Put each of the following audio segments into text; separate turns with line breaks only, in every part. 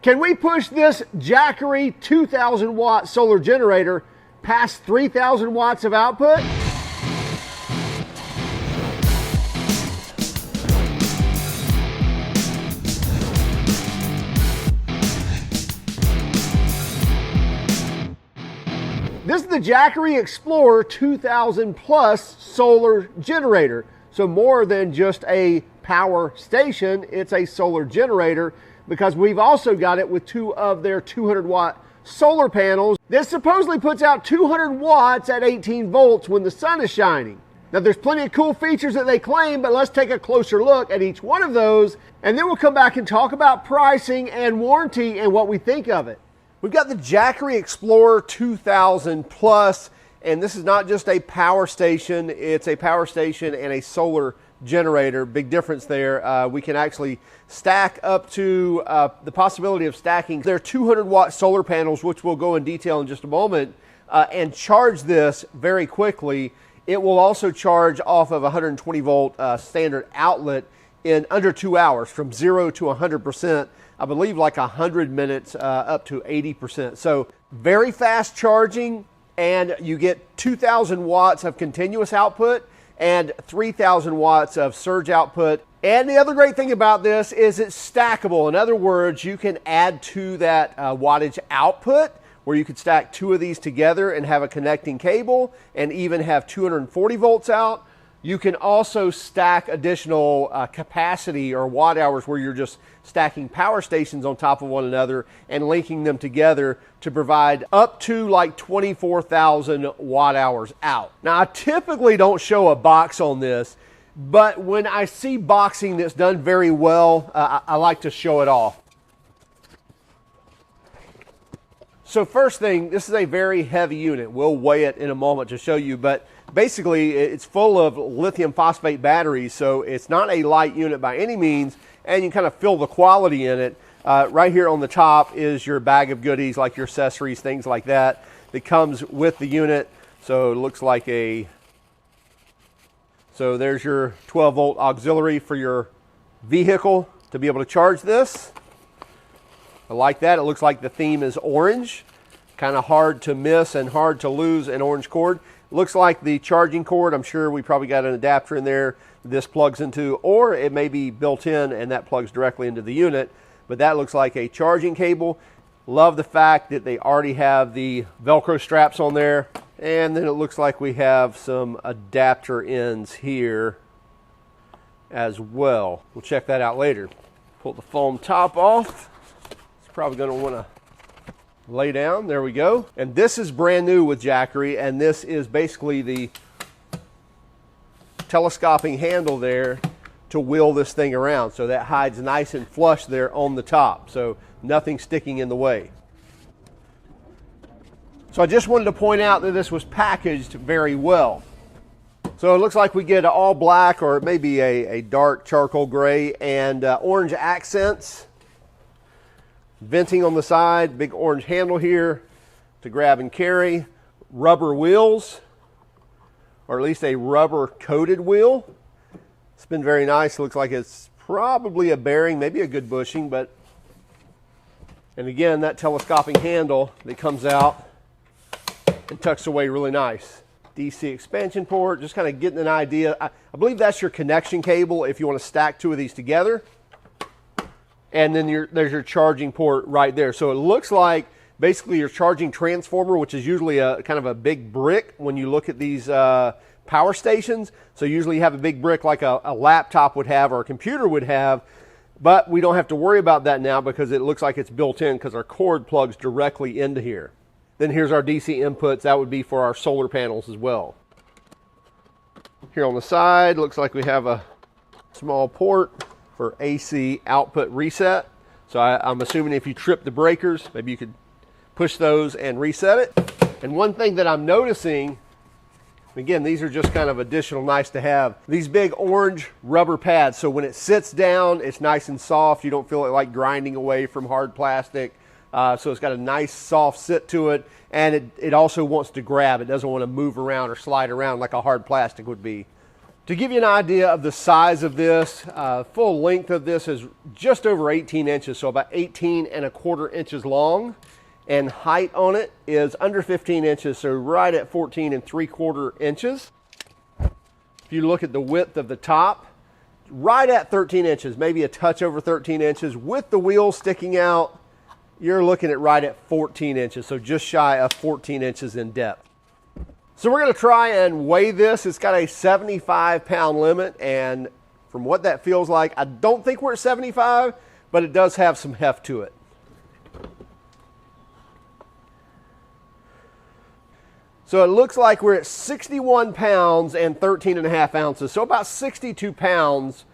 Can we push this Jackery 2,000 watt solar generator past 3,000 watts of output? This is the Jackery Explorer 2000 Plus solar generator. So more than just a power station, it's a solar generator because we've also got it with two of their 200 watt solar panels. This supposedly puts out 200 watts at 18 volts when the sun is shining. Now there's plenty of cool features that they claim, but let's take a closer look at each one of those, and then we'll come back and talk about pricing and warranty and what we think of it. We've got the Jackery Explorer 2000 Plus, and this is not just a power station, it's a power station and a solar generator. Big difference there. We can actually stack up to the possibility of stacking their 200 watt solar panels, which we'll go in detail in just a moment, and charge this very quickly. It will also charge off of a 120 volt standard outlet in under 2 hours from 0 to 100%. I believe like 100 minutes up to 80%. So very fast charging, and you get 2,000 watts of continuous output and 3,000 watts of surge output. And the other great thing about this is it's stackable. In other words, you can add to that wattage output where you could stack two of these together and have a connecting cable and even have 240 volts out. You can also stack additional capacity or watt hours where you're just stacking power stations on top of one another and linking them together to provide up to like 24,000 watt hours out. Now I typically don't show a box on this, but when I see boxing that's done very well, I like to show it off. So first thing, this is a very heavy unit. We'll weigh it in a moment to show you, but basically it's full of lithium phosphate batteries, so it's not a light unit by any means, and you kind of feel the quality in it. Right here on the top is your bag of goodies, like your accessories, things like that comes with the unit. So it looks like so there's your 12 volt auxiliary for your vehicle to be able to charge this. I like that. It looks like the theme is orange. Kind of hard to miss and hard to lose an orange cord. Looks like the charging cord, I'm sure we probably got an adapter in there this plugs into, or it may be built in and that plugs directly into the unit. But that looks like a charging cable. Love the fact that they already have the Velcro straps on there. And then it looks like we have some adapter ends here as well. We'll check that out later. Pull the foam top off. Probably going to want to lay down. There we go. And this is brand new with Jackery, and this is basically the telescoping handle there to wheel this thing around, so that hides nice and flush there on the top, so nothing sticking in the way. So I just wanted to point out that this was packaged very well. So it looks like we get an all black or maybe a dark charcoal gray and orange accents. Venting on the side, big orange handle here to grab and carry, rubber wheels, or at least a rubber coated wheel. It's been very nice. It looks like it's probably a bearing, maybe a good bushing, but, and again, that telescoping handle that comes out and tucks away really nice. DC expansion port, just kind of getting an idea. I believe that's your connection cable if you want to stack two of these together. And then there's your charging port right there. So it looks like basically your charging transformer, which is usually a kind of a big brick when you look at these power stations. So usually you have a big brick like a laptop would have or a computer would have, but we don't have to worry about that now because it looks like it's built in because our cord plugs directly into here. Then here's our DC inputs. That would be for our solar panels as well. Here on the side, looks like we have a small port for AC output reset. So I'm assuming if you trip the breakers, maybe you could push those and reset it. And one thing that I'm noticing, again, these are just kind of additional nice to have, these big orange rubber pads. So when it sits down, it's nice and soft. You don't feel it like grinding away from hard plastic. So it's got a nice soft sit to it. And it also wants to grab. It doesn't want to move around or slide around like a hard plastic would be. To give you an idea of the size of this, full length of this is just over 18 inches, so about 18.25 inches long. And height on it is under 15 inches, so right at 14.75 inches. If you look at the width of the top, right at 13 inches, maybe a touch over 13 inches. With the wheels sticking out, you're looking at right at 14 inches, so just shy of 14 inches in depth. So we're going to try and weigh this. It's got a 75-pound limit, and from what that feels like, I don't think we're at 75, but it does have some heft to it. So it looks like we're at 61 pounds and 13.5 ounces, so about 62 pounds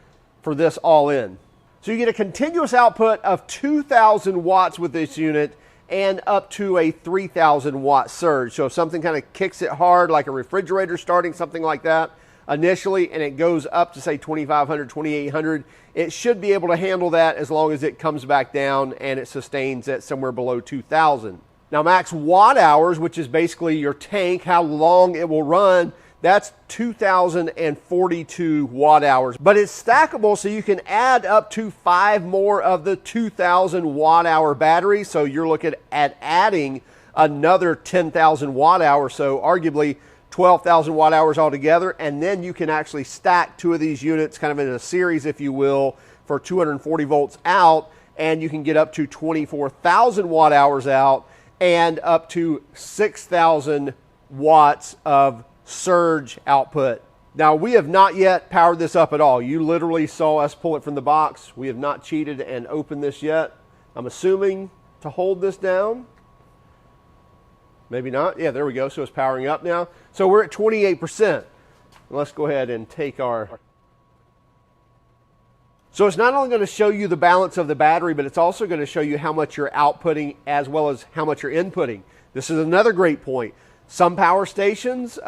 for this all in. So you get a continuous output of 2,000 watts with this unit, and up to a 3,000 watt surge. So if something kind of kicks it hard, like a refrigerator starting, something like that, initially, and it goes up to say 2,500, 2,800, it should be able to handle that as long as it comes back down and it sustains at somewhere below 2,000. Now max watt hours, which is basically your tank, how long it will run, that's 2,042 watt hours. But it's stackable, so you can add up to 5 more of the 2,000 watt hour batteries. So you're looking at adding another 10,000 watt hours, so arguably 12,000 watt hours altogether. And then you can actually stack 2 of these units kind of in a series, if you will, for 240 volts out, and you can get up to 24,000 watt hours out and up to 6,000 watts of surge output. Now, we have not yet powered this up at all. You literally saw us pull it from the box. We have not cheated and opened this yet. I'm assuming to hold this down. Maybe not. Yeah, there we go. So it's powering up now. So we're at 28%. Let's go ahead and take our... So it's not only going to show you the balance of the battery, but it's also going to show you how much you're outputting as well as how much you're inputting. This is another great point. Some power stations,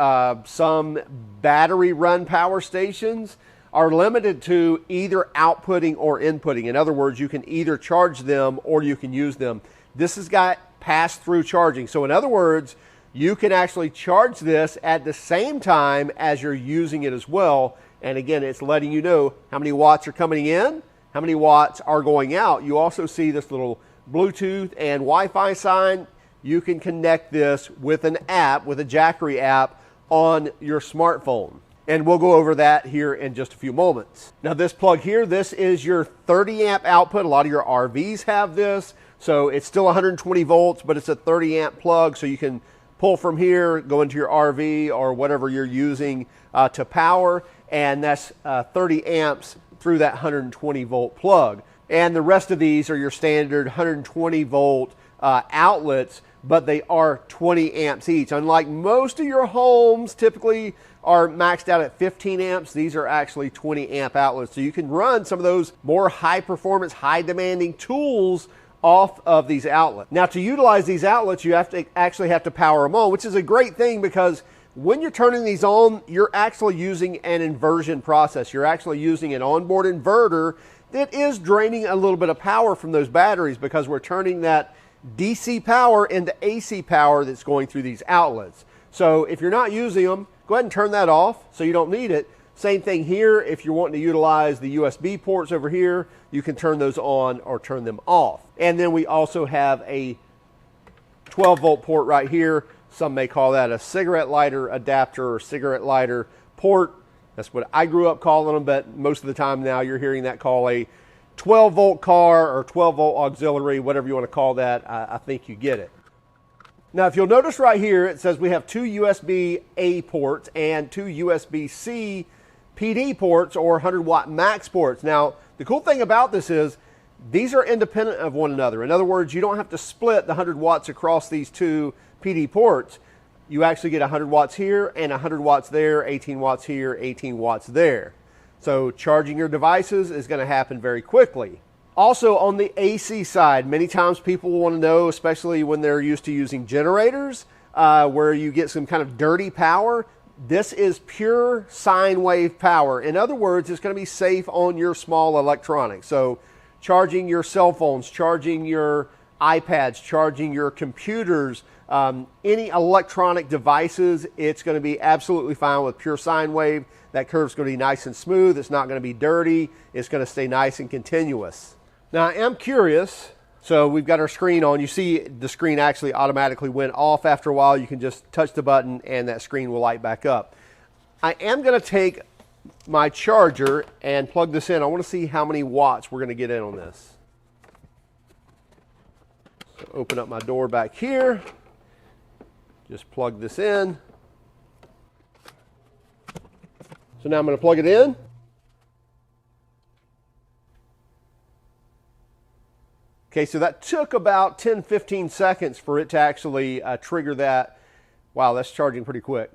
some battery run power stations are limited to either outputting or inputting. In other words, you can either charge them or you can use them. This has got pass-through charging. So in other words, you can actually charge this at the same time as you're using it as well. And again, it's letting you know how many watts are coming in, how many watts are going out. You also see this little Bluetooth and Wi-Fi sign. You can connect this with an app, with a Jackery app on your smartphone. And we'll go over that here in just a few moments. Now this plug here, this is your 30 amp output. A lot of your RVs have this. So it's still 120 volts, but it's a 30 amp plug. So you can pull from here, go into your RV or whatever you're using to power. And that's 30 amps through that 120 volt plug. And the rest of these are your standard 120 volt outlets, but they are 20 amps each. Unlike most of your homes typically are maxed out at 15 amps, these are actually 20 amp outlets. So you can run some of those more high performance, high demanding tools off of these outlets. Now to utilize these outlets, you actually have to power them on, which is a great thing because when you're turning these on, you're actually using an inversion process. You're actually using an onboard inverter that is draining a little bit of power from those batteries because we're turning that DC power into AC power that's going through these outlets. So if you're not using them, go ahead and turn that off so you don't need it. Same thing here. If you're wanting to utilize the USB ports over here, you can turn those on or turn them off. And then we also have a 12 volt port right here. Some may call that a cigarette lighter adapter or cigarette lighter port. That's what I grew up calling them, but most of the time now you're hearing that call a 12 volt car or 12 volt auxiliary, whatever you want to call that. I think you get it. Now, if you'll notice right here, it says we have 2 USB-A ports and 2 USB-C PD ports or 100 watt max ports. Now, the cool thing about this is these are independent of one another. In other words, you don't have to split the 100 watts across these 2 PD ports. You actually get 100 watts here and 100 watts there, 18 watts here, 18 watts there. So charging your devices is going to happen very quickly. Also on the AC side, many times people want to know, especially when they're used to using generators, where you get some kind of dirty power. This is pure sine wave power. In other words, it's going to be safe on your small electronics. So charging your cell phones, charging your iPads, charging your computers, any electronic devices, it's going to be absolutely fine with pure sine wave. That curve's going to be nice and smooth. It's not going to be dirty. It's going to stay nice and continuous. Now, I am curious. So we've got our screen on. You see the screen actually automatically went off after a while. You can just touch the button and that screen will light back up. I am going to take my charger and plug this in. I want to see how many watts we're going to get in on this. So open up my door back here. Just plug this in. So now I'm going to plug it in. Okay, so that took about 10-15 seconds for it to actually trigger that. Wow, that's charging pretty quick.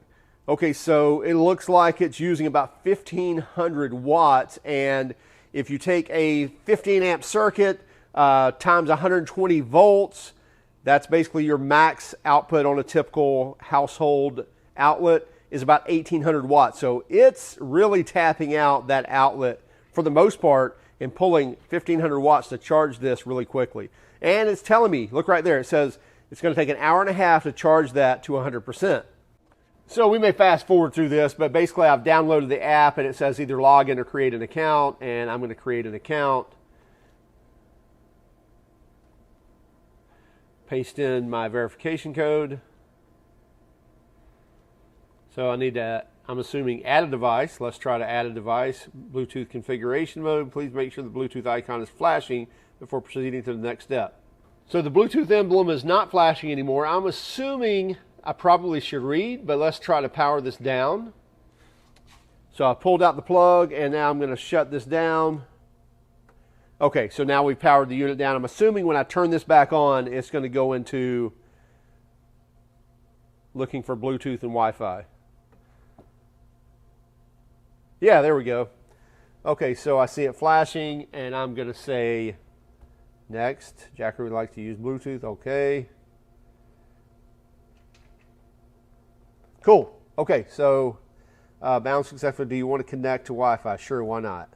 Okay, so it looks like it's using about 1,500 watts, and if you take a 15 amp circuit times 120 volts, that's basically your max output on a typical household outlet is about 1,800 watts. So it's really tapping out that outlet for the most part and pulling 1,500 watts to charge this really quickly. And it's telling me, look right there, it says it's going to take an hour and a half to charge that to 100%. So we may fast forward through this, but basically I've downloaded the app and it says either log in or create an account, and I'm going to create an account. Paste in my verification code. So I need to, I'm assuming, add a device. Let's try to add a device. Bluetooth configuration mode. Please make sure the Bluetooth icon is flashing before proceeding to the next step. So the Bluetooth emblem is not flashing anymore. I'm assuming I probably should read, but let's try to power this down. So I pulled out the plug and now I'm going to shut this down. Okay, so now we've powered the unit down. I'm assuming when I turn this back on, it's going to go into looking for Bluetooth and Wi-Fi. Yeah, there we go. Okay, so I see it flashing, and I'm going to say next. Jackery would like to use Bluetooth. Okay. Cool. Okay, so bound successful. Do you want to connect to Wi-Fi? Sure, why not?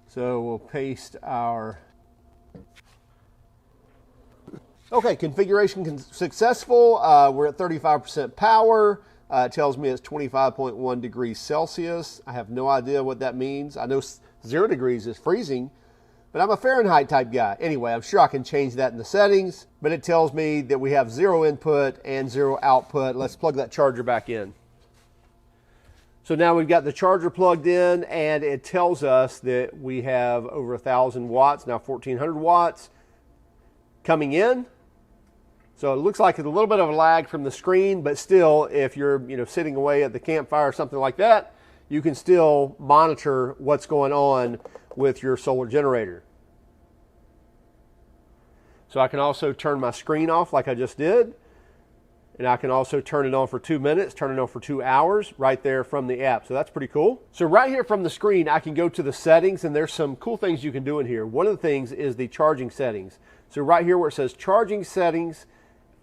So we'll paste our... Okay, configuration successful. We're at 35% power. It tells me it's 25.1 degrees Celsius. I have no idea what that means. I know 0 degrees is freezing, but I'm a Fahrenheit type guy. Anyway, I'm sure I can change that in the settings, but it tells me that we have 0 input and 0 output. Let's plug that charger back in. So now we've got the charger plugged in, and it tells us that we have over 1,000 watts, now 1,400 watts coming in. So it looks like it's a little bit of a lag from the screen, but still, if you're sitting away at the campfire or something like that, you can still monitor what's going on with your solar generator. So I can also turn my screen off like I just did, and I can also turn it on for 2 minutes, turn it on for 2 hours right there from the app. So that's pretty cool. So right here from the screen, I can go to the settings, and there's some cool things you can do in here. One of the things is the charging settings. So right here where it says charging settings,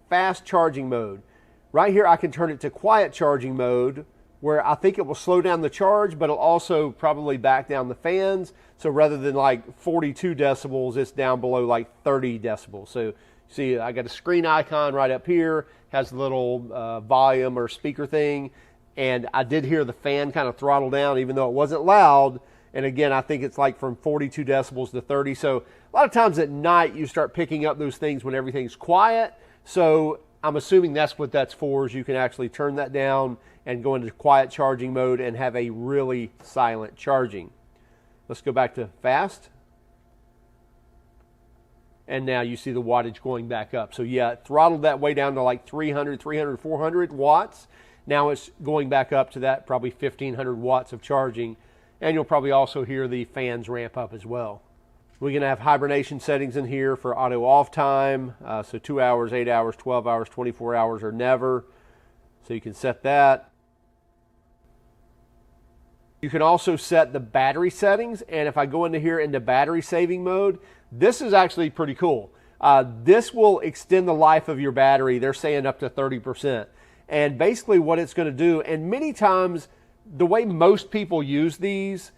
fast charging mode. Right here I can turn it to quiet charging mode, where I think it will slow down the charge, but it'll also probably back down the fans. So rather than like 42 decibels, it's down below like 30 decibels. So see, I got a screen icon right up here, has a little volume or speaker thing, and I did hear the fan kind of throttle down even though it wasn't loud. And again, I think it's like from 42 decibels to 30. So a lot of times at night you start picking up those things when everything's quiet. So I'm assuming that's what that's for, is you can actually turn that down and go into quiet charging mode and have a really silent charging. Let's go back to fast. And now you see the wattage going back up. So yeah, it throttled that way down to like 300, 400 watts. Now it's going back up to that probably 1,500 watts of charging. And you'll probably also hear the fans ramp up as well. We're going to have hibernation settings in here for auto off time. So 2 hours, 8 hours, 12 hours, 24 hours, or never. So you can set that. You can also set the battery settings. And if I go into here into battery saving mode, this is actually pretty cool. This will extend the life of your battery. They're saying up to 30%. And basically what it's going to do, and many times the way most people use these,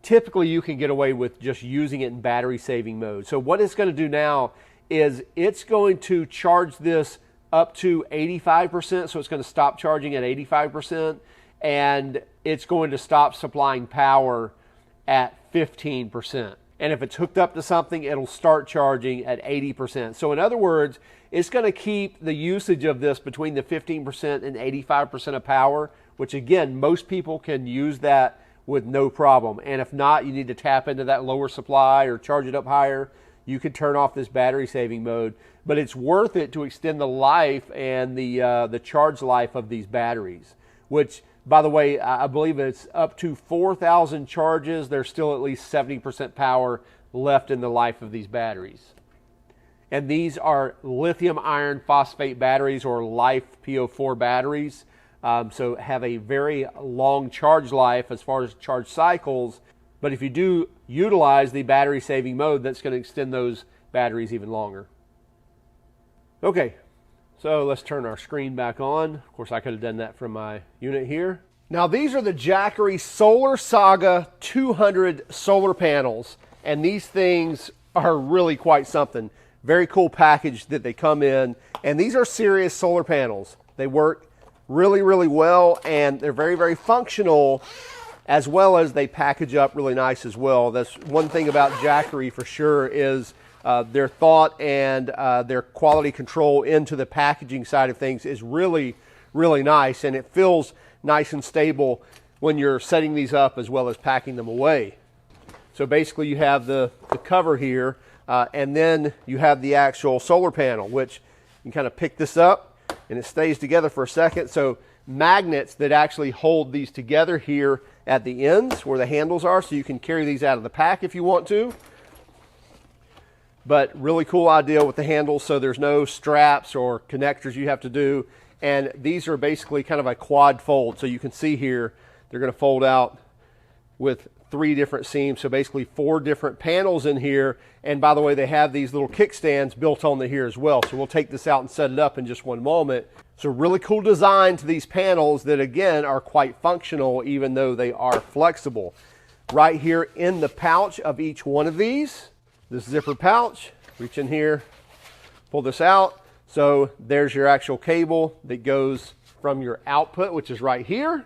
typically you can get away with just using it in battery saving mode. So what it's going to do now is it's going to charge this up to 85%, so it's going to stop charging at 85%, and it's going to stop supplying power at 15%. And if it's hooked up to something, it'll start charging at 80%. So in other words, it's going to keep the usage of this between the 15% and 85% of power, which again, most people can use that with no problem. And if not, you need to tap into that lower supply or charge it up higher. You could turn off this battery saving mode, but it's worth it to extend the life and the charge life of these batteries, which, by the way, I believe it's up to 4,000 charges. There's still at least 70% power left in the life of these batteries. And these are lithium iron phosphate batteries, or LiFePO4 batteries. So have a very long charge life as far as charge cycles. But if you do utilize the battery saving mode, that's going to extend those batteries even longer. Okay, so let's turn our screen back on. Of course, I could have done that from my unit here. Now, these are the Jackery Solar Saga 200 solar panels, and these things are really quite something. Very cool package that they come in, and these are serious solar panels. They work really, really well, and they're very, very functional, as well as they package up really nice as well. That's one thing about Jackery for sure, is their thought and their quality control into the packaging side of things is really, really nice, and it feels nice and stable when you're setting these up as well as packing them away. So basically you have the cover here, and then you have the actual solar panel, which you can kind of pick this up and it stays together for a second. So magnets that actually hold these together here at the ends where the handles are, so you can carry these out of the pack if you want to. But really cool idea with the handles, so there's no straps or connectors you have to do. And these are basically kind of a quad fold. So you can see here, they're going to fold out with 3 different seams. So basically 4 different panels in here. And by the way, they have these little kickstands built onto here as well. So we'll take this out and set it up in just one moment. So really cool design to these panels that, again, are quite functional even though they are flexible. Right here in the pouch of each one of these, this zipper pouch, reach in here, pull this out. So there's your actual cable that goes from your output, which is right here,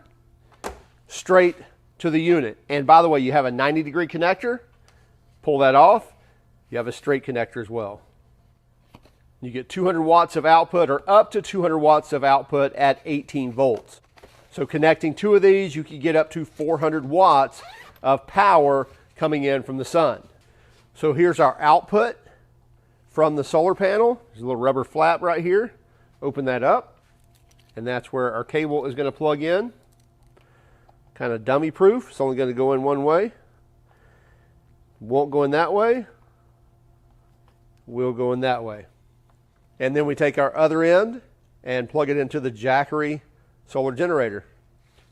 straight to the unit. And by the way, you have a 90-degree connector. Pull that off. You have a straight connector as well. You get 200 watts of output, or up to 200 watts of output at 18 volts. So connecting 2 of these, you can get up to 400 watts of power coming in from the sun. So here's our output from the solar panel. There's a little rubber flap right here. Open that up, and that's where our cable is going to plug in. Kind of dummy proof. It's only going to go in one way. Won't go in that way. Will go in that way. And then we take our other end and plug it into the Jackery solar generator.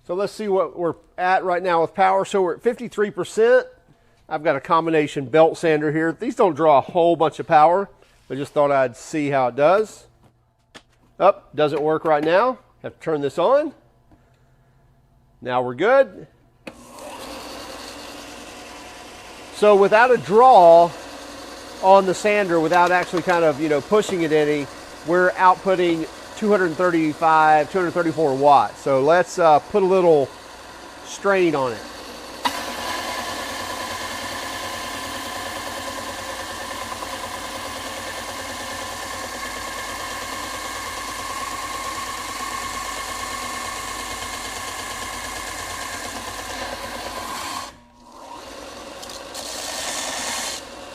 So let's see what we're at right now with power. So we're at 53%. I've got a combination belt sander here. These don't draw a whole bunch of power. I just thought I'd see how it does. Doesn't work right now. Have to turn this on. Now we're good. So without a draw on the sander, without actually kind of, pushing it any, we're outputting 235, 234 watts. So let's put a little strain on it.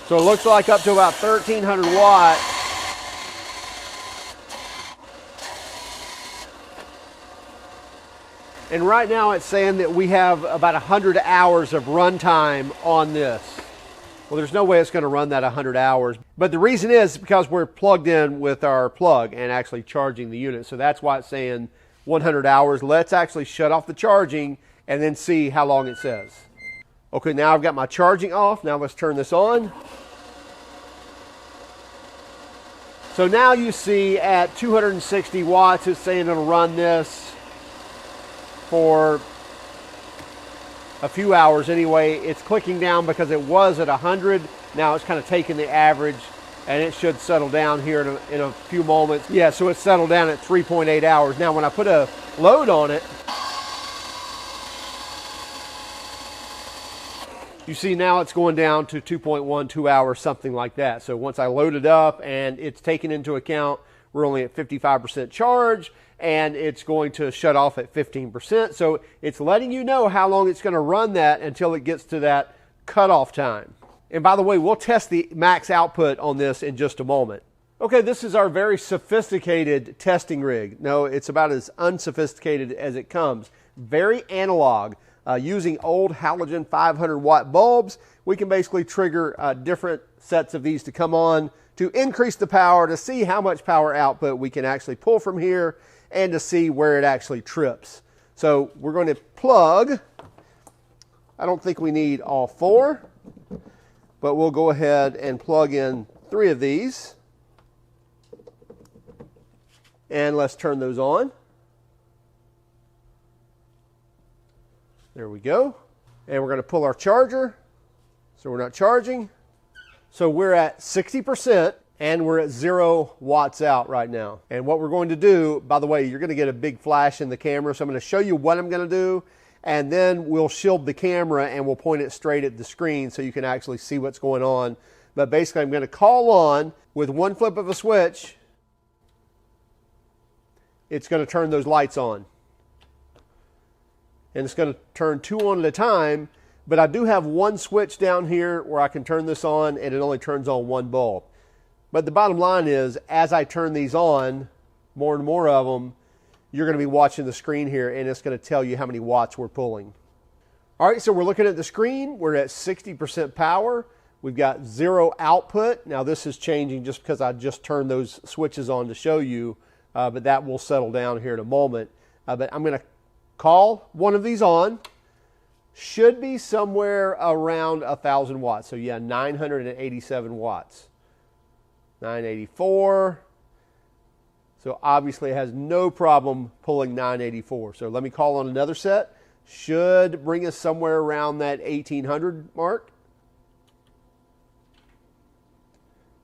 So it looks like up to about 1,300 watts. And right now it's saying that we have about 100 hours of runtime on this. Well, there's no way it's going to run that 100 hours. But the reason is because we're plugged in with our plug and actually charging the unit. So that's why it's saying 100 hours. Let's actually shut off the charging and then see how long it says. Okay, now I've got my charging off. Now let's turn this on. So now you see at 260 watts, it's saying it'll run this for a few hours anyway. It's clicking down because it was at 100. Now it's kind of taking the average and it should settle down here in a few moments. Yeah, so it's settled down at 3.8 hours. Now when I put a load on it, you see now it's going down to 2.1, 2 hours, something like that. So once I load it up and it's taken into account, we're only at 55% charge, and it's going to shut off at 15%. So it's letting you know how long it's going to run that until it gets to that cutoff time. And by the way, we'll test the max output on this in just a moment. Okay, this is our very sophisticated testing rig. No, it's about as unsophisticated as it comes. Very analog. Using old halogen 500 watt bulbs, we can basically trigger different sets of these to come on to increase the power, to see how much power output we can actually pull from here, and to see where it actually trips. So we're going to plug. I don't think we need all 4, but we'll go ahead and plug in 3 of these. And let's turn those on. There we go. And we're going to pull our charger, so we're not charging. So we're at 60%, and we're at 0 watts out right now. And what we're going to do, by the way, you're going to get a big flash in the camera, so I'm going to show you what I'm going to do, and then we'll shield the camera and we'll point it straight at the screen so you can actually see what's going on. But basically I'm going to call on, with one flip of a switch, it's going to turn those lights on. And it's going to turn 2 on at a time, but I do have one switch down here where I can turn this on, and it only turns on 1 bulb. But the bottom line is, as I turn these on, more and more of them, you're going to be watching the screen here, and it's going to tell you how many watts we're pulling. All right, so we're looking at the screen. We're at 60% power. We've got 0 output. Now this is changing just because I just turned those switches on to show you, but that will settle down here in a moment. But I'm going to call one of these on. Should be somewhere around 1,000 watts. So yeah, 987 watts. 984. So obviously it has no problem pulling 984. So let me call on another set. Should bring us somewhere around that 1,800 mark.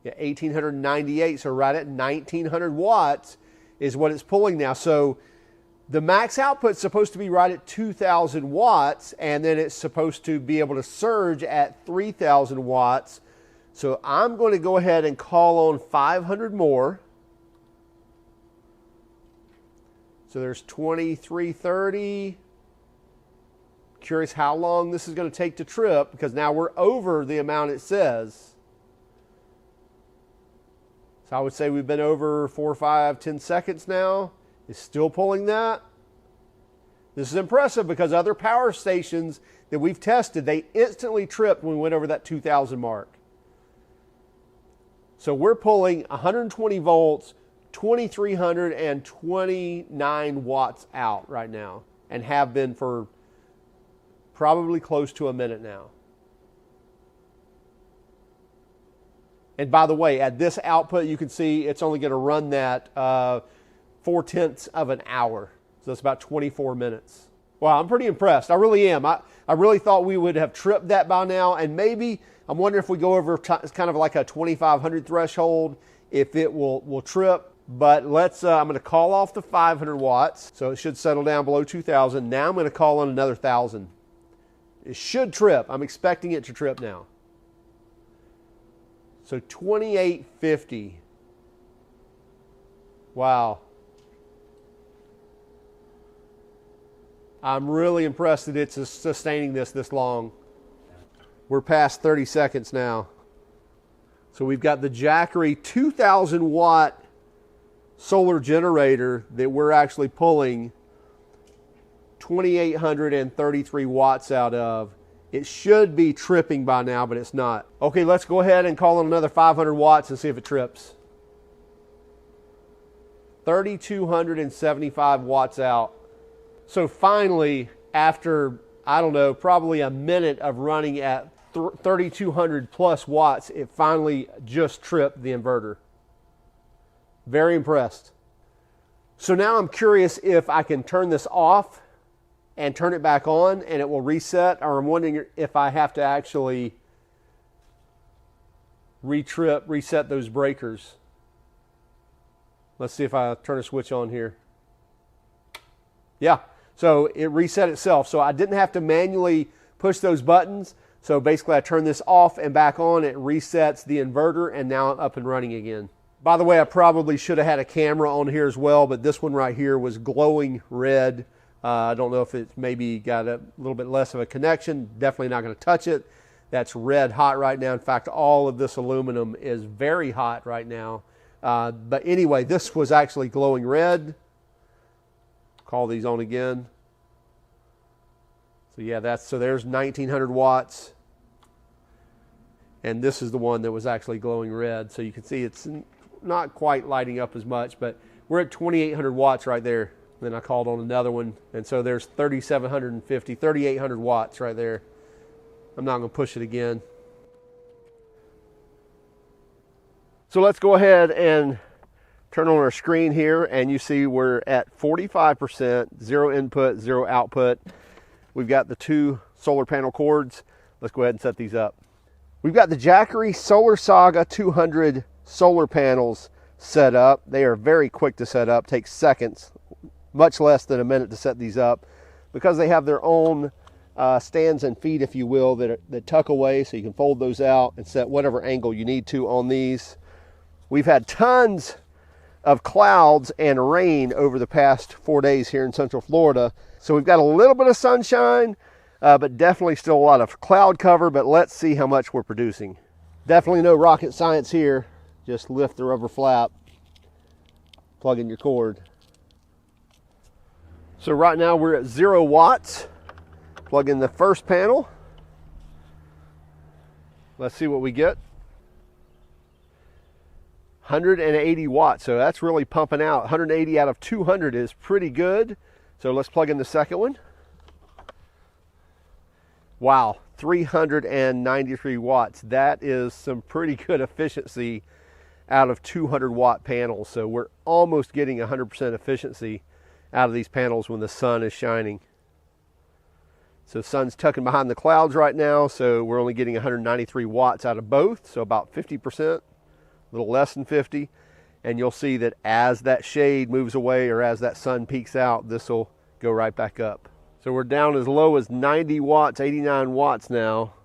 Yeah, 1,898. So right at 1,900 watts is what it's pulling now. So the max output is supposed to be right at 2,000 watts, and then it's supposed to be able to surge at 3,000 watts. So I'm going to go ahead and call on 500 more. So there's 2330. Curious how long this is going to take to trip, because now we're over the amount it says. So I would say we've been over 4, 5, 10 seconds now. Is still pulling that. This is impressive because other power stations that we've tested, they instantly tripped when we went over that 2,000 mark. So we're pulling 120 volts, 2,329 watts out right now, and have been for probably close to a minute now. And by the way, at this output, you can see it's only going to run that 0.4 of an hour. So that's about 24 minutes. Wow, I'm pretty impressed. I really am. I really thought we would have tripped that by now, and maybe I'm wondering if we go over it's kind of like a 2,500 threshold, if it will trip. But let's, I'm going to call off the 500 watts, so it should settle down below 2,000. Now I'm going to call on another 1,000. It should trip. I'm expecting it to trip now. So 2850. Wow. I'm really impressed that it's sustaining this long. We're past 30 seconds now. So we've got the Jackery 2,000 watt solar generator that we're actually pulling 2,833 watts out of. It should be tripping by now, but it's not. Okay, let's go ahead and call on another 500 watts and see if it trips. 3,275 watts out. So finally, after, I don't know, probably a minute of running at 3,200 plus watts, it finally just tripped the inverter. Very impressed. So now I'm curious if I can turn this off and turn it back on and it will reset, or I'm wondering if I have to actually reset those breakers. Let's see if I turn a switch on here. Yeah, so it reset itself. So I didn't have to manually push those buttons. So basically I turn this off and back on, it resets the inverter, and now I'm up and running again. By the way, I probably should have had a camera on here as well, but this one right here was glowing red. I don't know if it's maybe got a little bit less of a connection. Definitely not going to touch it. That's red hot right now. In fact, all of this aluminum is very hot right now. But anyway, this was actually glowing red. Call these on again. So yeah, there's 1900 watts. And this is the one that was actually glowing red. So you can see it's not quite lighting up as much, but we're at 2800 watts right there. Then I called on another one. And so there's 3800 watts right there. I'm not going to push it again. So let's go ahead and turn on our screen here, and you see we're at 45%, 0 input, 0 output. We've got the 2 solar panel cords. Let's go ahead and set these up. We've got the Jackery Solar Saga 200 solar panels set up. They are very quick to set up, takes seconds, much less than a minute to set these up, because they have their own stands and feet, if you will, that tuck away, so you can fold those out and set whatever angle you need to on these. We've had tons of clouds and rain over the past 4 days here in Central Florida. So we've got a little bit of sunshine, but definitely still a lot of cloud cover, but let's see how much we're producing. Definitely no rocket science here. Just lift the rubber flap, plug in your cord. So right now we're at 0 watts. Plug in the first panel. Let's see what we get. 180 watts, so that's really pumping out. 180 out of 200 is pretty good. So let's plug in the second one. Wow, 393 watts. That is some pretty good efficiency out of 200 watt panels. So we're almost getting 100% efficiency out of these panels when the sun is shining. So the sun's tucking behind the clouds right now, so we're only getting 193 watts out of both, so about 50%. A little less than 50, and you'll see that as that shade moves away or as that sun peaks out, this will go right back up. So we're down as low as 90 watts, 89 watts now,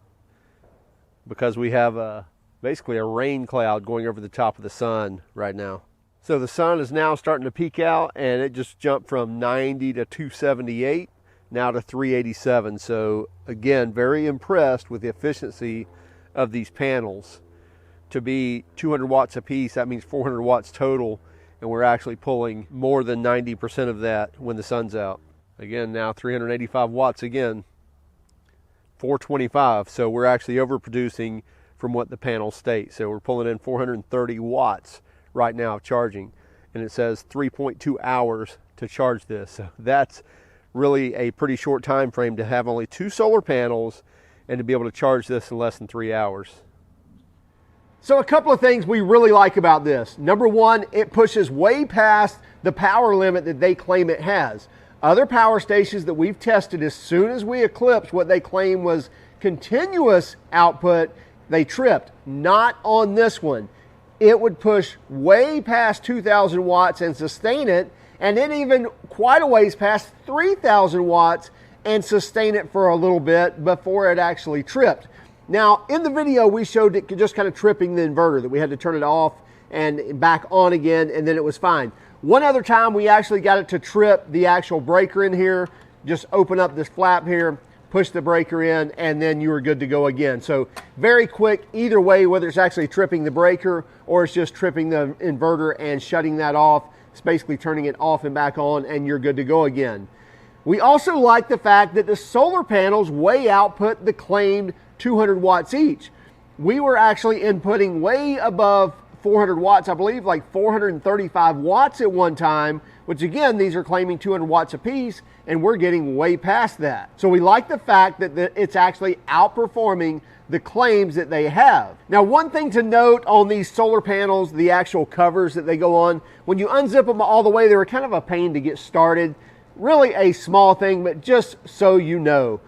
because we have basically a rain cloud going over the top of the sun right now. So the sun is now starting to peak out, and it just jumped from 90 to 278, now to 387. So again, very impressed with the efficiency of these panels. To be 200 watts a piece, that means 400 watts total, and we're actually pulling more than 90% of that when the sun's out. Again, now 385 watts again, 425, so we're actually overproducing from what the panels state. So we're pulling in 430 watts right now of charging, and it says 3.2 hours to charge this. So that's really a pretty short time frame to have only 2 solar panels and to be able to charge this in less than 3 hours. So a couple of things we really like about this. Number one, it pushes way past the power limit that they claim it has. Other power stations that we've tested, as soon as we eclipsed what they claim was continuous output, they tripped. Not on this one. It would push way past 2,000 watts and sustain it, and then even quite a ways past 3,000 watts and sustain it for a little bit before it actually tripped. Now, in the video, we showed it just kind of tripping the inverter, that we had to turn it off and back on again, and then it was fine. One other time, we actually got it to trip the actual breaker in here. Just open up this flap here, push the breaker in, and then you were good to go again. So very quick either way, whether it's actually tripping the breaker or it's just tripping the inverter and shutting that off. It's basically turning it off and back on, and you're good to go again. We also like the fact that the solar panels way output the claimed 200 watts each. We were actually inputting way above 400 watts, I believe like 435 watts at one time, which again, these are claiming 200 watts a piece, and we're getting way past that. So we like the fact that it's actually outperforming the claims that they have. Now, one thing to note on these solar panels, the actual covers that they go on, when you unzip them all the way, they were kind of a pain to get started. Really a small thing, but just so you know.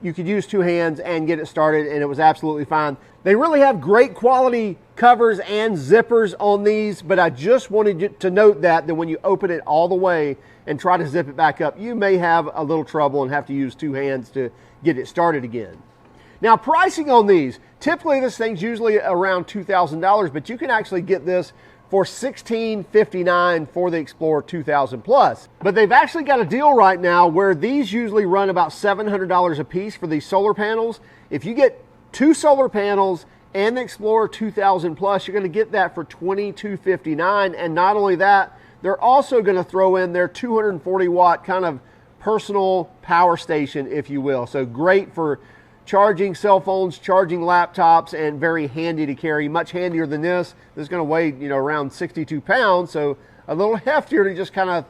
You could use 2 hands and get it started, and it was absolutely fine. They really have great quality covers and zippers on these, but I just wanted you to note that when you open it all the way and try to zip it back up, you may have a little trouble and have to use two hands to get it started again. Now, pricing on these, typically this thing's usually around $2,000, but you can actually get this for $1,659 for the Explorer 2000 Plus. But they've actually got a deal right now where these usually run about $700 a piece for these solar panels. If you get 2 solar panels and the Explorer 2000 Plus, you're going to get that for $2,259. And not only that, they're also going to throw in their 240 watt kind of personal power station, if you will. So great for charging cell phones, charging laptops, and very handy to carry. Much handier than this. This is going to weigh, around 62 pounds, so a little heftier to just kind of,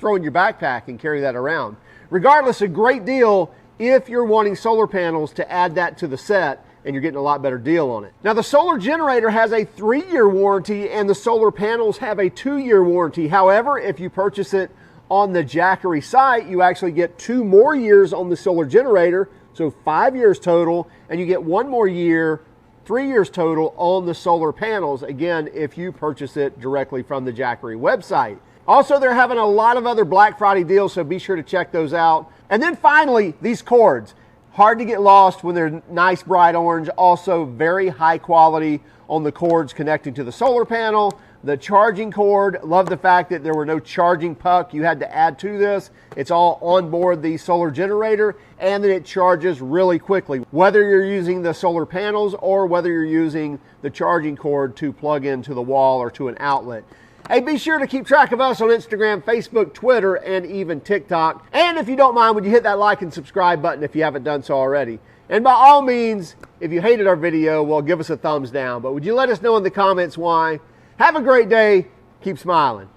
throw in your backpack and carry that around. Regardless, a great deal if you're wanting solar panels to add that to the set, and you're getting a lot better deal on it. Now, the solar generator has a 3-year warranty, and the solar panels have a 2-year warranty. However, if you purchase it on the Jackery site, you actually get 2 more years on the solar generator, so 5 years total, and you get 1 more year, 3 years total on the solar panels, again, if you purchase it directly from the Jackery website. Also, they're having a lot of other Black Friday deals, so be sure to check those out. And then finally, these cords. Hard to get lost when they're nice bright orange. Also very high quality on the cords connecting to the solar panel. The charging cord, love the fact that there were no charging puck you had to add to this. It's all on board the solar generator, and that it charges really quickly, whether you're using the solar panels or whether you're using the charging cord to plug into the wall or to an outlet. Hey, be sure to keep track of us on Instagram, Facebook, Twitter, and even TikTok. And if you don't mind, would you hit that like and subscribe button if you haven't done so already? And by all means, if you hated our video, well, give us a thumbs down. But would you let us know in the comments why? Have a great day. Keep smiling.